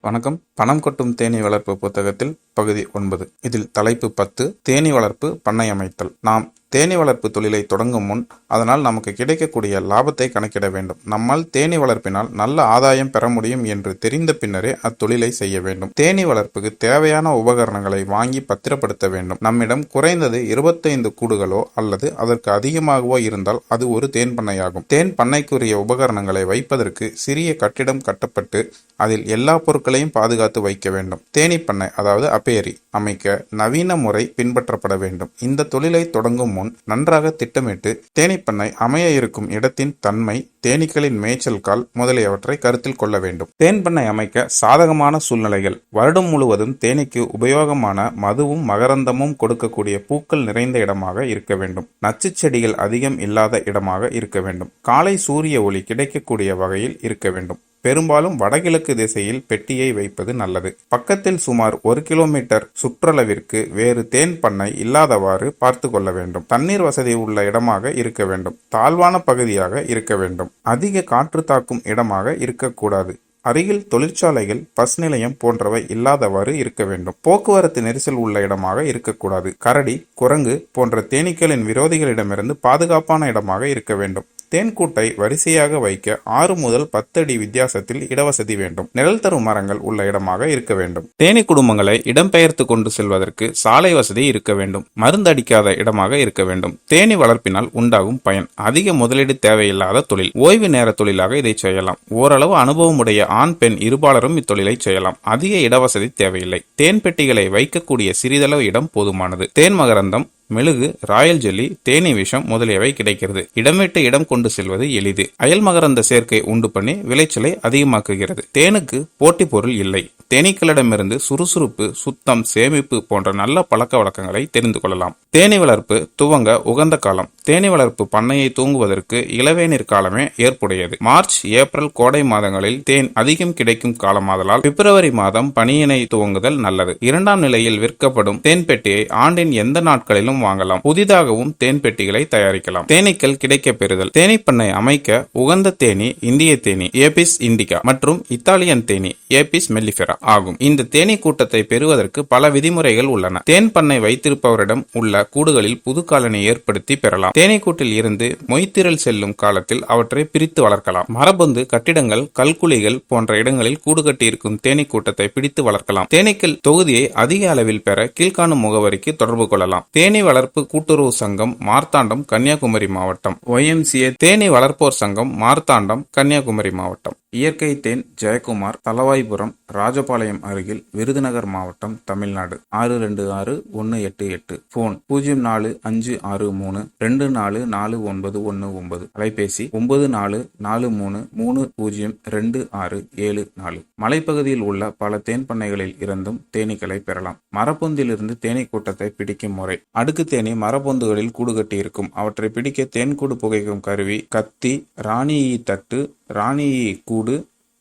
வணக்கம். பணம் கொட்டும் தேனீ வளர்ப்பு புத்தகத்தில் பகுதி 9. இதில் தலைப்பு 10, தேனீ வளர்ப்பு பண்ணை அமைத்தல். நாம் தேனீ வளர்ப்பு தொழிலை தொடங்கும் முன் அதனால் நமக்கு கிடைக்கக்கூடிய லாபத்தை கணக்கிட வேண்டும். நம்மால் தேனீ வளர்ப்பினால் நல்ல ஆதாயம் பெற முடியும் என்று தெரிந்த பின்னரே அத்தொழிலை செய்ய வேண்டும். தேனீ வளர்ப்புக்கு தேவையான உபகரணங்களை வாங்கி பத்திரப்படுத்த வேண்டும். நம்மிடம் குறைந்தது 25 கூடுகளோ அல்லது அதற்கு அதிகமாகவோ இருந்தால் அது ஒரு தேன் பண்ணையாகும். தேன் பண்ணைக்குரிய உபகரணங்களை வைப்பதற்கு சிறிய கட்டிடம் கட்டப்பட்டு அதில் எல்லா பொருட்களையும் பாதுகாத்து வைக்க வேண்டும். தேனீ பண்ணை அதாவது அபேரி அமைக்க நவீன முறை பின்பற்றப்பட வேண்டும். இந்த தொழிலை தொடங்கும் முன் நன்றாக திட்டமிட்டு தேனீப்பண்ணை அமைய இருக்கும் இடத்தின் தன்மை, தேனீக்களின் மேய்ச்சல் கால் முதலியவற்றை கருத்தில் கொள்ள வேண்டும். தேன் பண்ணை அமைக்க சாதகமான சூழ்நிலைகள்: வருடம் முழுவதும் தேனீக்கு உபயோகமான மதுவும் மகரந்தமும் கொடுக்கக்கூடிய பூக்கள் நிறைந்த இடமாக இருக்க வேண்டும். நச்சு செடிகள் அதிகம் இல்லாத இடமாக இருக்க வேண்டும். காலை சூரிய ஒளி கிடைக்கக்கூடிய வகையில் இருக்க வேண்டும். பெரும்பாலும் வடகிழக்கு திசையில் பெட்டியை வைப்பது நல்லது. பக்கத்தில் சுமார் 1 கிலோமீட்டர் சுற்றளவிற்கு வேறு தேன் பண்ணை இல்லாதவாறு பார்த்து கொள்ள வேண்டும். தண்ணீர் வசதி உள்ள இடமாக இருக்க வேண்டும். தாழ்வான பகுதியாக இருக்க வேண்டும். அதிக காற்று தாக்கும் இடமாக இருக்கக்கூடாது. அருகில் தொழிற்சாலைகள், பஸ் நிலையம் போன்றவை இல்லாதவாறு இருக்க வேண்டும். போக்குவரத்து நெரிசல் உள்ள இடமாக இருக்கக்கூடாது. கரடி, குரங்கு போன்ற தேனீக்களின் விரோதிகளிடமிருந்து பாதுகாப்பான இடமாக இருக்க வேண்டும். தேன்கூட்டை வரிசையாக வைக்க 6 முதல் 10 அடி வித்தியாசத்தில் இடவசதி வேண்டும். நிழல் தரும் மரங்கள் உள்ள இடமாக இருக்க வேண்டும். தேனீ குடும்பங்களை இடம்பெயர்த்து கொண்டு செல்வதற்கு சாலை வசதி இருக்க வேண்டும். மருந்தடிக்காத இடமாக இருக்க வேண்டும். தேனீ வளர்ப்பினால் உண்டாகும் பயன்: அதிக முதலீடு தேவையில்லாத தொழில். ஓய்வு நேர தொழிலாக இதை செய்யலாம். ஓரளவு அனுபவமுடைய ஆண், பெண் இருபாலரும் இத்தொழிலை செய்யலாம். அதிக இடவசதி தேவையில்லை. தேன் பெட்டிகளை வைக்கக்கூடிய சிறிதளவு இடம் போதுமானது. தேன் மகரந்தம், மெழுகு, ராயல் ஜெல்லி, தேனீ விஷம் முதலியவை கிடைக்கிறது. இடம் விட்டு இடம் கொண்டு செல்வது எளிது. அயல் மகரந்த சேர்க்கை உண்டு பண்ணி விளைச்சலை அதிகமாக்குகிறது. தேனுக்கு போட்டி பொருள் இல்லை. தேனீக்களிடமிருந்து சுறுசுறுப்பு, சுத்தம், சேமிப்பு போன்ற நல்ல பழக்க வழக்கங்களை தெரிந்து கொள்ளலாம். தேனீ வளர்ப்பு துவங்க உகந்த காலம்: தேனீ வளர்ப்பு பண்ணையை தூங்குவதற்கு இளவேநீர் காலமே ஏற்புடையது. மார்ச், ஏப்ரல் கோடை மாதங்களில் தேன் அதிகம் கிடைக்கும் காலமாதலால் பிப்ரவரி மாதம் பனியினை துவங்குதல் நல்லது. 2ஆம் நிலையில் விற்கப்படும் தேன் பெட்டியை ஆண்டின் எந்த நாட்களிலும் வாங்கலாம். புதிதாகவும் தேன் பெட்டிகளை தயாரிக்கலாம். தேனீக்கள் கிடைக்க பெறுதல்: தேனீ பண்ணை அமைக்க உகந்த தேனீ இந்திய தேனீ ஏபிஸ் இண்டிகா மற்றும் இத்தாலியன் தேனீ ஏபிஸ் மெல்லிஃபெரா ஆகும். இந்த தேனீ கூட்டத்தை பெறுவதற்கு பல விதிமுறைகள் உள்ளன. தேன் பண்ணை வைத்திருப்பவரிடம் உள்ள கூடுகளில் புது காலனி ஏற்படுத்தி பெறலாம். தேனீ கூட்டில் இருந்து மொய்த்திரல் செல்லும் காலத்தில் அவற்றை பிரித்து வளர்க்கலாம். மரபொந்து, கட்டிடங்கள், கல்குழிகள் போன்ற இடங்களில் கூடு கட்டியிருக்கும் தேனீ கூட்டத்தை பிடித்து வளர்க்கலாம். தேனீக்கள் தொகுதியை அதிக அளவில் பெற கீழ்காணும் முகவரிக்கு தொடர்பு கொள்ளலாம். தேனீ வளர்ப்பு கூட்டுறவு சங்கம், மார்த்தாண்டம், கன்னியாகுமரி மாவட்டம். YMCA தேனீ வளர்ப்போர் சங்கம், மார்த்தாண்டம், கன்னியாகுமரி மாவட்டம். இயற்கை தேன், ஜெயக்குமார், தலவாய்புரம், ராஜபாளையம் அருகில், விருதுநகர் மாவட்டம், தமிழ்நாடு. 626188. போன் 045632441919. அலைபேசி 9443302674. மலைப்பகுதியில் உள்ள பல தேன் பண்ணைகளில் இருந்தும் தேனீக்களை பெறலாம். மரப்பொந்திலிருந்து தேனீ கூட்டத்தை பிடிக்கும் முறை: அடுக்கு தேனீ மரப்பொந்துகளில் கூடு கட்டியிருக்கும். அவற்றை பிடிக்க தேன்கூடு புகைக்கும் கருவி, கத்தி, ராணி ஈ தட்டு, ராணி ஈ கூடு,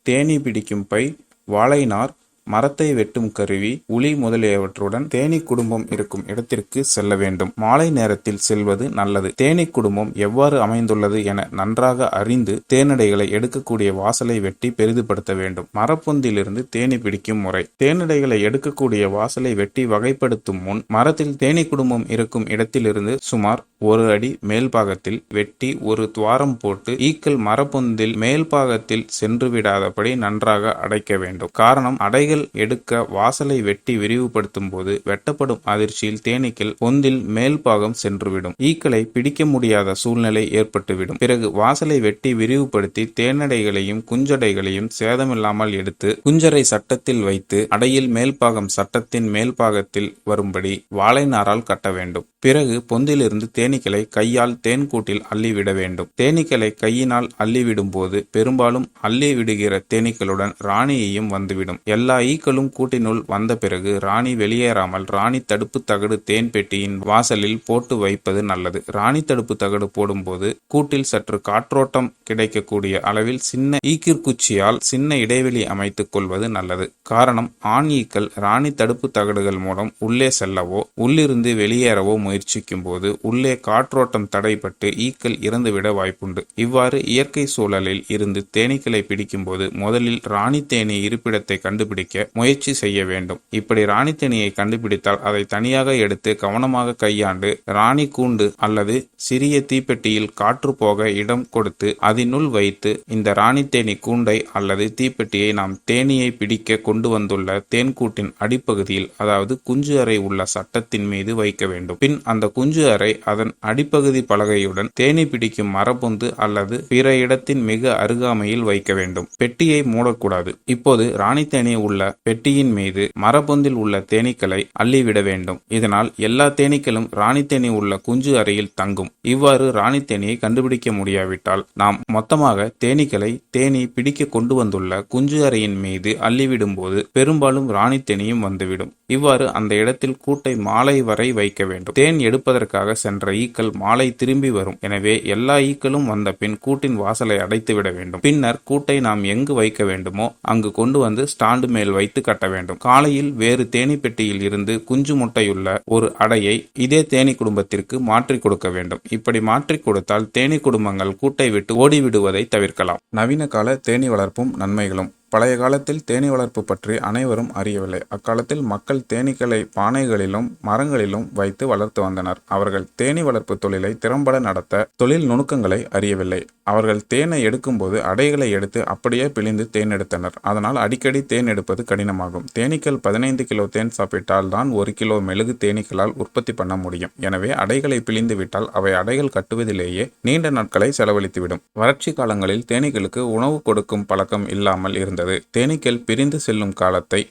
தேனீ பிடிக்கும் பை, வாழைநார், மரத்தை வெட்டும் கருவி, உளி முதலியவற்றுடன் தேனீ குடும்பம் இருக்கும் இடத்திற்கு செல்ல வேண்டும். மாலை நேரத்தில் செல்வது நல்லது. தேனீ குடும்பம் எவ்வாறு அமைந்துள்ளது என நன்றாக அறிந்து தேனடைகளை எடுக்கக்கூடிய வாசலை வெட்டி பெரிதுபடுத்த வேண்டும். மரப்பொந்திலிருந்து தேனீ பிடிக்கும் முறை: தேனடைகளை எடுக்கக்கூடிய வாசலை வெட்டி வகைப்படுத்தும் முன் மரத்தில் தேனீ குடும்பம் இருக்கும் இடத்திலிருந்து சுமார் 1 அடி மேல்பாகத்தில் வெட்டி ஒரு துவாரம் போட்டு ஈக்கள் மரப்பொந்தில் மேல்பாகத்தில் சென்று விடாதபடி நன்றாக அடைக்க வேண்டும். காரணம், அடைகள் எடுக்க வாசலை வெட்டி விரிவுபடுத்தும் போது வெட்டப்படும் அதிர்ச்சியில் தேனீக்கள் பொந்தில் மேல்பாகம் சென்றுவிடும். ஈக்களை பிடிக்க முடியாத சூழ்நிலை ஏற்பட்டுவிடும். பிறகு வாசலை வெட்டி விரிவுபடுத்தி தேனடைகளையும் குஞ்சடைகளையும் சேதமில்லாமல் எடுத்து குஞ்சரை சட்டத்தில் வைத்து அடையில் மேல்பாகம் சட்டத்தின் மேல்பாகத்தில் வரும்படி வாழைநாரால் கட்ட வேண்டும். பிறகு பொந்திலிருந்து தேனீக்களை கையால் தேன்கூட்டில் அள்ளிவிட வேண்டும். தேனீக்களை கையினால் அள்ளிவிடும் போது பெரும்பாலும் அள்ளி விடுகிற தேனீக்களுடன் ராணியையும் வந்துவிடும். எல்லா ஈக்களும் கூட்டினுள் வந்த பிறகு ராணி வெளியேறாமல் ராணி தடுப்பு தகடு தேன் பெட்டியின் வாசலில் போட்டு வைப்பது நல்லது. ராணி தடுப்பு தகடு போடும்போது கூட்டில் சற்று காற்றோட்டம் கிடைக்கக்கூடிய அளவில் சின்ன ஈக்கிற்குச்சியால் சின்ன இடைவெளி அமைத்துக் கொள்வது நல்லது. காரணம், ஆண் ஈக்கள் ராணி தடுப்பு தகடுகள் மூலம் உள்ளே செல்லவோ உள்ளிருந்து வெளியேறவோ முயற்சிக்கும் போது உள்ளே காற்றோட்டம் தடைப்பட்டு ஈக்கள் இறந்துவிட வாய்ப்புண்டு. இவ்வாறு இயற்கை சூழலில் இருந்து தேனீக்களை பிடிக்கும்போது முதலில் ராணி தேனீ இருப்பிடத்தை கண்டுபிடிக்க முயற்சி செய்ய வேண்டும். இப்படி ராணி தேனியை கண்டுபிடித்தால் அதை தனியாக எடுத்து கவனமாக கையாண்டு ராணி கூண்டு அல்லது சிறிய தீப்பெட்டியில் காற்று போக இடம் கொடுத்து அதனுள் வைத்து இந்த ராணி தேனி கூண்டை அல்லது தீப்பெட்டியை நாம் தேனியை பிடிக்க கொண்டு வந்துள்ள தேன்கூட்டின் அடிப்பகுதியில், அதாவது குஞ்சு அறை உள்ள சட்டத்தின் மீது வைக்க வேண்டும். பின் அந்த குஞ்சு அறை அதன் அடிப்பகுதி பலகையுடன் தேனி பிடிக்கும் மரபொந்து அல்லது பிற இடத்தின் மிக அருகாமையில் வைக்க வேண்டும். பெட்டியை மூடக்கூடாது. இப்போது ராணி தேனி உள்ள பெட்டியின் மீது மரபொந்தில் உள்ள தேனீக்களை அள்ளிவிட வேண்டும். இதனால் எல்லா தேனீக்களும் ராணி தேனி உள்ள குஞ்சு அறையில் தங்கும். இவ்வாறு ராணி தேனியை கண்டுபிடிக்க முடியாவிட்டால் நாம் மொத்தமாக தேனீக்களை தேனி பிடிக்க கொண்டு வந்துள்ள குஞ்சு அறையின் மீது அள்ளிவிடும் போது பெரும்பாலும் ராணி தேனியும் வந்துவிடும். இவ்வாறு அந்த இடத்தில் கூட்டை மாலை வரை வைக்க வேண்டும். தேன் எடுப்பதற்காக சென்ற ஈக்கள் மாலை திரும்பி வரும். எனவே எல்லா ஈக்களும் வந்த பின் கூட்டின் வாசலை அடைத்துவிட வேண்டும். பின்னர் கூட்டை நாம் எங்கு வைக்க வேண்டுமோ அங்கு கொண்டு வந்து ஸ்டாண்டு மேல் வைத்து கட்ட வேண்டும். காலையில் வேறு தேனி பெட்டியில் இருந்து குஞ்சு முட்டையுள்ள ஒரு அடையை இதே தேனி குடும்பத்திற்கு மாற்றி கொடுக்க வேண்டும். இப்படி மாற்றி கொடுத்தால் தேனி குடும்பங்கள் கூட்டை விட்டு ஓடிவிடுவதை தவிர்க்கலாம். நவீன கால தேனி வளர்ப்பும் நன்மைகளும். பழைய காலத்தில் தேனீ வளர்ப்பு பற்றி அனைவரும் அறியவில்லை. அக்காலத்தில் மக்கள் தேனீக்களை பானைகளிலும் மரங்களிலும் வைத்து வளர்த்து வந்தனர். அவர்கள் தேனீ வளர்ப்பு தொழிலை திறம்பட நடத்த தொழில் நுணுக்கங்களை அறியவில்லை. அவர்கள் தேனை எடுக்கும்போது அடைகளை எடுத்து அப்படியே பிழிந்து தேன் எடுத்தனர். அதனால் அடிக்கடி தேன் எடுப்பது கடினமாகும். தேனீக்கள் 15 கிலோ தேன் சாப்பிட்டால் தான் 1 கிலோ மெழுகு தேனீக்களால் உற்பத்தி பண்ண முடியும். எனவே அடைகளை பிழிந்து விட்டால் அவை அடைகள் கட்டுவதிலேயே நீண்ட நாட்களை செலவழித்துவிடும். வறட்சி காலங்களில் தேனீக்களுக்கு உணவு கொடுக்கும் பழக்கம் இல்லாமல் இருந்தது. தேனீக்கள் பிரிந்து செல்லும் காலத்தை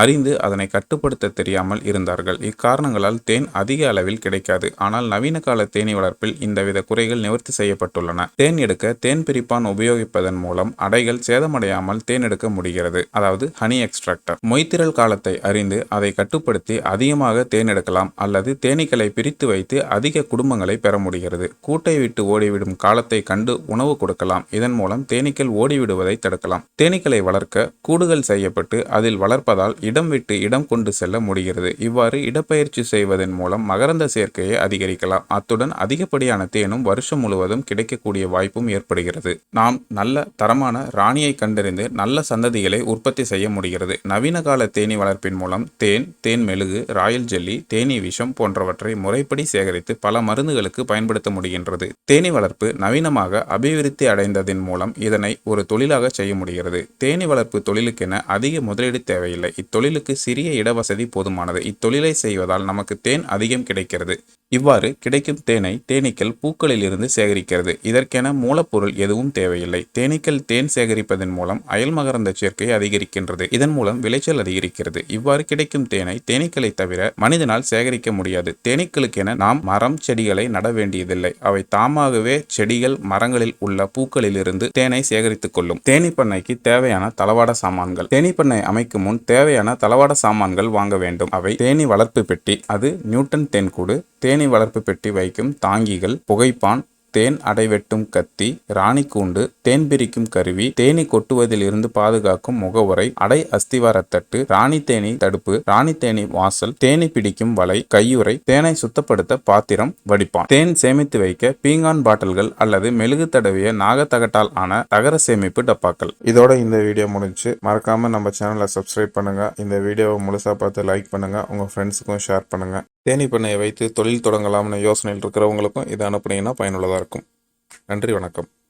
அறிந்து அதனை கட்டுப்படுத்த தெரியாமல் இருந்தார்கள். இக்காரணங்களால் தேன் அதிக அளவில் கிடைக்காது. ஆனால் நவீன கால தேனீ வளர்ப்பில் இந்தவித குறைகள் நிவர்த்தி செய்யப்பட்டுள்ளன. தேன் எடுக்க தேன் பிரிப்பான் உபயோகிப்பதன் மூலம் அடைகள் சேதமடையாமல் தேன் எடுக்க முடிகிறது. அதாவது ஹனி எக்ஸ்ட்ராக்டர். மொய்த்திரல் காலத்தை அறிந்து அதை கட்டுப்படுத்தி அதிகமாக தேன் எடுக்கலாம் அல்லது தேனீக்களை பிரித்து வைத்து அதிக குடும்பங்களை பெற முடிகிறது. கூட்டை விட்டு ஓடிவிடும் காலத்தை கண்டு உணவு கொடுக்கலாம். இதன் மூலம் தேனீக்கள் ஓடிவிடுவதை தடுக்கலாம். தேனீக்களை வளர்க்க கூடுகள் செய்யப்பட்டு அதில் வளர்ப்பதால் இடம் விட்டு இடம் கொண்டு செல்ல முடிகிறது. இவ்வாறு இடப்பெயர்ச்சி செய்வதன் மூலம் மகரந்த சேர்க்கையை அதிகரிக்கலாம். அத்துடன் அதிகப்படியான தேனும் வருஷம் முழுவதும் கிடைக்கக்கூடிய வாய்ப்பும் ஏற்படுகிறது. நாம் நல்ல தரமான ராணியை கண்டறிந்து நல்ல சந்ததிகளை உற்பத்தி செய்ய முடிகிறது. நவீன கால தேனீ வளர்ப்பின் மூலம் தேன், தேன் மெழுகு, ராயல் ஜெல்லி, தேனீ விஷம் போன்றவற்றை முறைப்படி சேகரித்து பல மருந்துகளுக்கு பயன்படுத்த முடிகின்றது. தேனீ வளர்ப்பு நவீனமாக அபிவிருத்தி அடைந்ததின் மூலம் இதனை ஒரு தொழிலாக செய்ய முடிகிறது. தேனீ வளர்ப்பு தொழிலுக்கென அதிக முதலீடு தேவையில்லை. இத்தொழிலுக்கு சிறிய இடவசதி போதுமானது. இத்தொழிலை செய்வதால் நமக்கு தேன் அதிகம் கிடைக்கிறது. இவ்வாறு கிடைக்கும் தேனை தேனீக்கள் பூக்களில் இருந்து சேகரிக்கிறது. இதற்கென மூலப்பொருள் எதுவும் தேவையில்லை. தேனீக்கள் தேன் சேகரிப்பதன் மூலம் அயல் மகரந்த சேர்க்கை அதிகரிக்கின்றது. இதன் மூலம் விளைச்சல் அதிகரிக்கிறது. இவ்வாறு கிடைக்கும் தேனை தேனீக்களை தவிர மனிதனால் சேகரிக்க முடியாது. தேனீக்களுக்கென நாம் மரம், செடிகளை நட வேண்டியதில்லை. அவை தாமாகவே செடிகள், மரங்களில் உள்ள பூக்களில் இருந்து தேனை சேகரித்துக் கொள்ளும். தேனீ பண்ணைக்கு தேவையான தளவாட சாமான்கள். தேனீ பண்ணை அமைக்கும் முன் தேவையான தளவாட சாமான்கள் வாங்க வேண்டும். அவை தேனீ வளர்ப்பு பெட்டி, அது நியூட்டன் தேன்கூடு, தேனீ வளர்ப்பு பெட்டி வைக்கும் தாங்கிகள், புகைப்பான், தேன் அடை வெட்டும் கத்தி, ராணி கூண்டு, தேன் பிரிக்கும் கருவி, தேனீ கொட்டுவதில் இருந்து பாதுகாக்கும் முகவுரை, அடை அஸ்திவாரத்தட்டு, ராணி தேனீ தடுப்பு, ராணி தேனீ வாசல், தேனீ பிடிக்கும் வலை, கையுறை, தேனை சுத்தப்படுத்த பாத்திரம், வடிப்பான், தேன் சேமித்து வைக்க பீங்கான் பாட்டில்கள் அல்லது மெழுகு தடவிய நாகத்தகட்டால் ஆன தகர சேமிப்பு டப்பாக்கள். இதோட இந்த வீடியோ முடிஞ்சு. மறக்காம நம்ம சேனலை சப்ஸ்கிரைப் பண்ணுங்க. இந்த வீடியோவை முழுசா பார்த்து லைக் பண்ணுங்க. உங்க ஃப்ரெண்ட்ஸுக்கும் ஷேர் பண்ணுங்க. தேனீ பண்ணையை வைத்து தொழில் தொடங்கலாம்னு யோசனையில் இருக்கிறவங்களுக்கும் இதை அனுப்புனீங்கன்னா பயனுள்ளதாக இருக்கும். நன்றி, வணக்கம்.